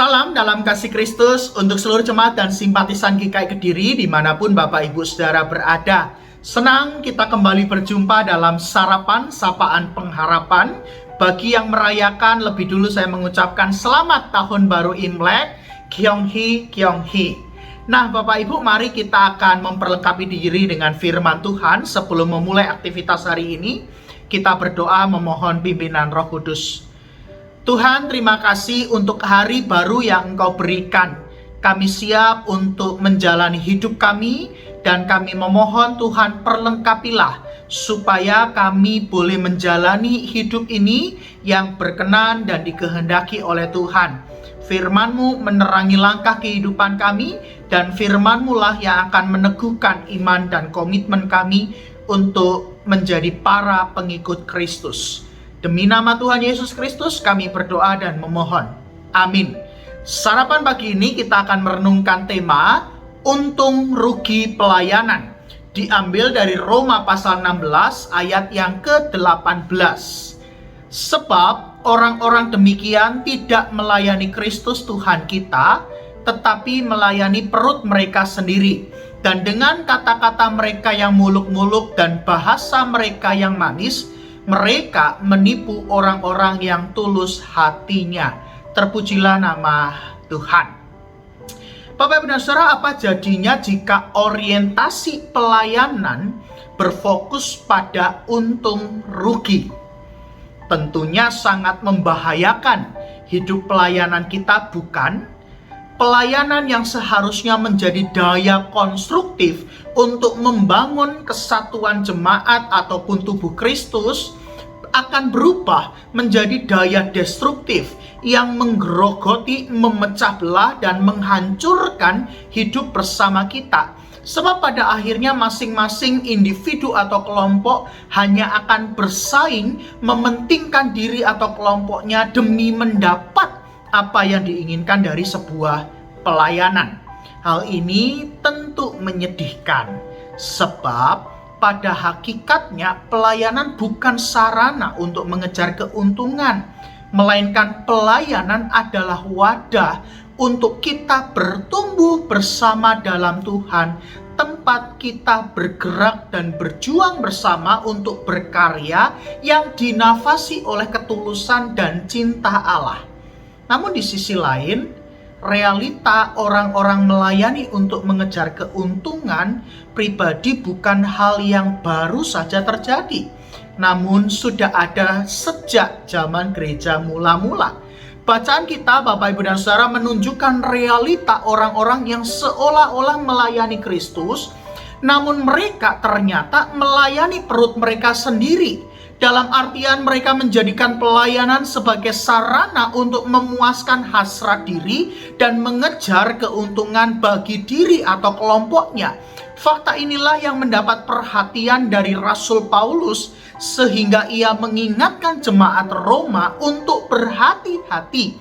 Salam dalam kasih Kristus untuk seluruh jemaat dan simpatisan GKI Kediri dimanapun Bapak Ibu Saudara berada. Senang kita kembali berjumpa dalam sarapan sapaan pengharapan. Bagi yang merayakan, lebih dulu saya mengucapkan selamat tahun baru Imlek, Kyonghi Kyonghi. Nah Bapak Ibu, mari kita akan memperlengkapi diri dengan firman Tuhan. Sebelum memulai aktivitas hari ini, kita berdoa memohon pimpinan Roh Kudus. Tuhan, terima kasih untuk hari baru yang Engkau berikan. Kami siap untuk menjalani hidup kami, dan kami memohon Tuhan perlengkapilah supaya kami boleh menjalani hidup ini yang berkenan dan dikehendaki oleh Tuhan. Firman-Mu menerangi langkah kehidupan kami, dan firman-Mu lah yang akan meneguhkan iman dan komitmen kami untuk menjadi para pengikut Kristus. Demi nama Tuhan Yesus Kristus kami berdoa dan memohon. Amin. Sarapan pagi ini kita akan merenungkan tema untung rugi pelayanan. Diambil dari Roma pasal 16 ayat yang ke-18. Sebab orang-orang demikian tidak melayani Kristus Tuhan kita, tetapi melayani perut mereka sendiri. Dan dengan kata-kata mereka yang muluk-muluk dan bahasa mereka yang manis, mereka menipu orang-orang yang tulus hatinya. Terpujilah nama Tuhan. Bapak Ibu dan Saudara, apa jadinya jika orientasi pelayanan berfokus pada untung rugi? Tentunya sangat membahayakan hidup pelayanan kita, bukan? Pelayanan yang seharusnya menjadi daya konstruktif untuk membangun kesatuan jemaat ataupun tubuh Kristus akan berubah menjadi daya destruktif yang menggerogoti, memecah belah, dan menghancurkan hidup bersama kita. Sebab pada akhirnya masing-masing individu atau kelompok hanya akan bersaing, mementingkan diri atau kelompoknya demi mendapat apa yang diinginkan dari sebuah pelayanan. Hal ini tentu menyedihkan, sebab pada hakikatnya pelayanan bukan sarana untuk mengejar keuntungan, melainkan pelayanan adalah wadah untuk kita bertumbuh bersama dalam Tuhan, tempat kita bergerak dan berjuang bersama untuk berkarya yang dinafasi oleh ketulusan dan cinta Allah. Namun di sisi lain, realita orang-orang melayani untuk mengejar keuntungan pribadi bukan hal yang baru saja terjadi, namun sudah ada sejak zaman gereja mula-mula. Bacaan kita, Bapak Ibu dan Saudara, menunjukkan realita orang-orang yang seolah-olah melayani Kristus, namun mereka ternyata melayani perut mereka sendiri. Dalam artian mereka menjadikan pelayanan sebagai sarana untuk memuaskan hasrat diri dan mengejar keuntungan bagi diri atau kelompoknya. Fakta inilah yang mendapat perhatian dari Rasul Paulus, sehingga ia mengingatkan jemaat Roma untuk berhati-hati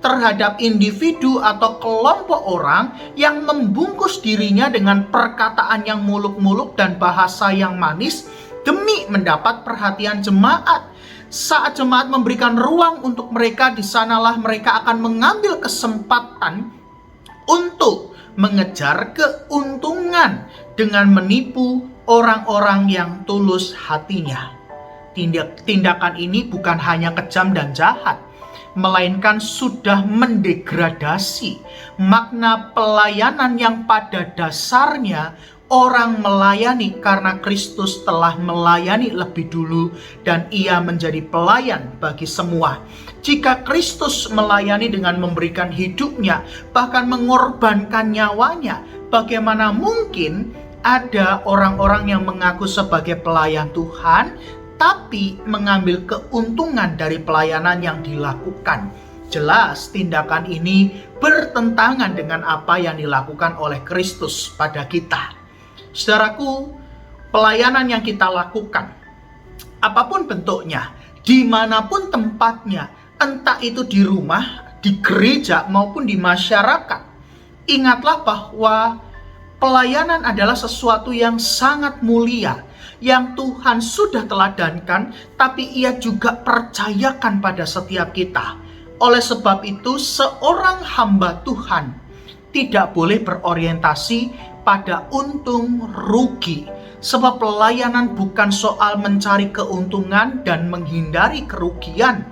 terhadap individu atau kelompok orang yang membungkus dirinya dengan perkataan yang muluk-muluk dan bahasa yang manis demi mendapat perhatian jemaat. Saat jemaat memberikan ruang untuk mereka, di sanalah mereka akan mengambil kesempatan untuk mengejar keuntungan dengan menipu orang-orang yang tulus hatinya. Tindakan ini bukan hanya kejam dan jahat, melainkan sudah mendegradasi makna pelayanan yang pada dasarnya orang melayani karena Kristus telah melayani lebih dulu dan ia menjadi pelayan bagi semua. Jika Kristus melayani dengan memberikan hidupnya, bahkan mengorbankan nyawanya, bagaimana mungkin ada orang-orang yang mengaku sebagai pelayan Tuhan tapi mengambil keuntungan dari pelayanan yang dilakukan? Jelas tindakan ini bertentangan dengan apa yang dilakukan oleh Kristus pada kita. Saudaraku, pelayanan yang kita lakukan, apapun bentuknya, dimanapun tempatnya, entah itu di rumah, di gereja, maupun di masyarakat, ingatlah bahwa pelayanan adalah sesuatu yang sangat mulia, yang Tuhan sudah teladankan, tapi ia juga percayakan pada setiap kita. Oleh sebab itu, seorang hamba Tuhan tidak boleh berorientasi pada untung rugi, sebab pelayanan bukan soal mencari keuntungan dan menghindari kerugian,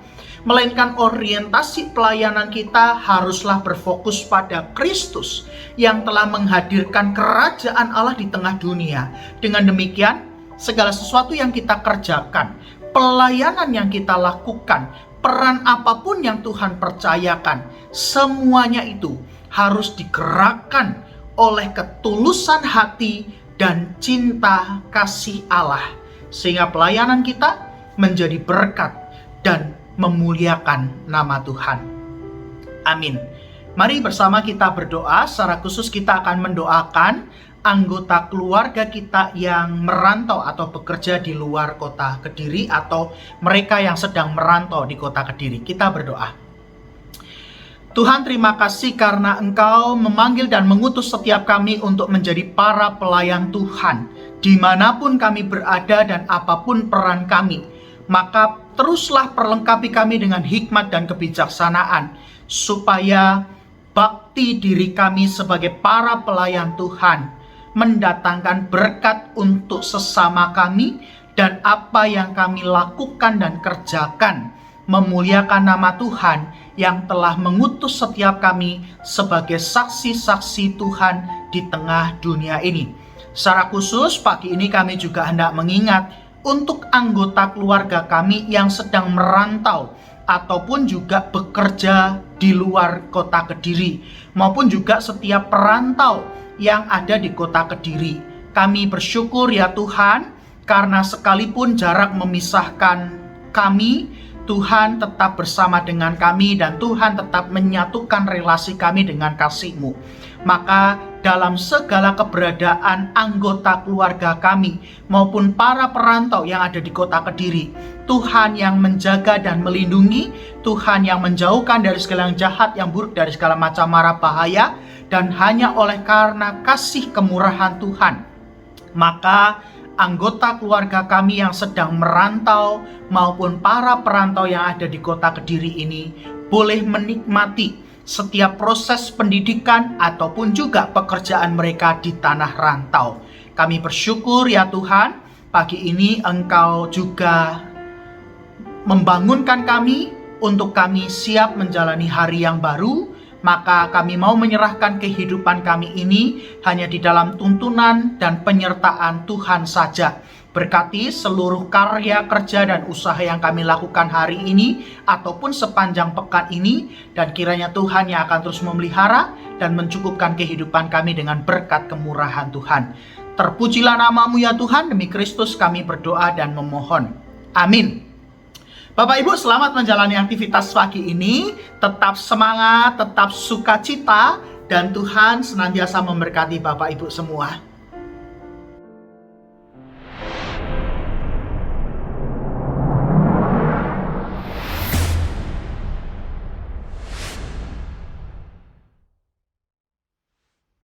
melainkan orientasi pelayanan kita haruslah berfokus pada Kristus yang telah menghadirkan kerajaan Allah di tengah dunia. Dengan demikian, segala sesuatu yang kita kerjakan, pelayanan yang kita lakukan, peran apapun yang Tuhan percayakan, semuanya itu harus digerakkan oleh ketulusan hati dan cinta kasih Allah, sehingga pelayanan kita menjadi berkat dan memuliakan nama Tuhan. Amin. Mari bersama kita berdoa. Secara khusus kita akan mendoakan anggota keluarga kita yang merantau atau bekerja di luar kota Kediri, atau mereka yang sedang merantau di kota Kediri. Kita berdoa. Tuhan, terima kasih karena Engkau memanggil dan mengutus setiap kami untuk menjadi para pelayan Tuhan. Dimanapun kami berada dan apapun peran kami, maka teruslah perlengkapi kami dengan hikmat dan kebijaksanaan, supaya bakti diri kami sebagai para pelayan Tuhan mendatangkan berkat untuk sesama kami, dan apa yang kami lakukan dan kerjakan memuliakan nama Tuhan yang telah mengutus setiap kami sebagai saksi-saksi Tuhan di tengah dunia ini. Secara khusus pagi ini kami juga hendak mengingat untuk anggota keluarga kami yang sedang merantau ataupun juga bekerja di luar kota Kediri, maupun juga setiap perantau yang ada di kota Kediri. Kami bersyukur ya Tuhan, karena sekalipun jarak memisahkan kami, Tuhan tetap bersama dengan kami dan Tuhan tetap menyatukan relasi kami dengan kasih-Mu. Maka dalam segala keberadaan anggota keluarga kami maupun para perantau yang ada di kota Kediri, Tuhan yang menjaga dan melindungi, Tuhan yang menjauhkan dari segala yang jahat, yang buruk, dari segala macam mara bahaya, dan hanya oleh karena kasih kemurahan Tuhan, maka anggota keluarga kami yang sedang merantau maupun para perantau yang ada di kota Kediri ini boleh menikmati setiap proses pendidikan ataupun juga pekerjaan mereka di tanah rantau. Kami bersyukur ya Tuhan, pagi ini Engkau juga membangunkan kami untuk kami siap menjalani hari yang baru. Maka kami mau menyerahkan kehidupan kami ini hanya di dalam tuntunan dan penyertaan Tuhan saja. Berkati seluruh karya, kerja, dan usaha yang kami lakukan hari ini ataupun sepanjang pekan ini, dan kiranya Tuhan yang akan terus memelihara dan mencukupkan kehidupan kami dengan berkat kemurahan Tuhan. Terpujilah nama-Mu ya Tuhan, demi Kristus kami berdoa dan memohon. Amin. Bapak Ibu, selamat menjalani aktivitas pagi ini. Tetap semangat, tetap sukacita, dan Tuhan senantiasa memberkati Bapak Ibu semua.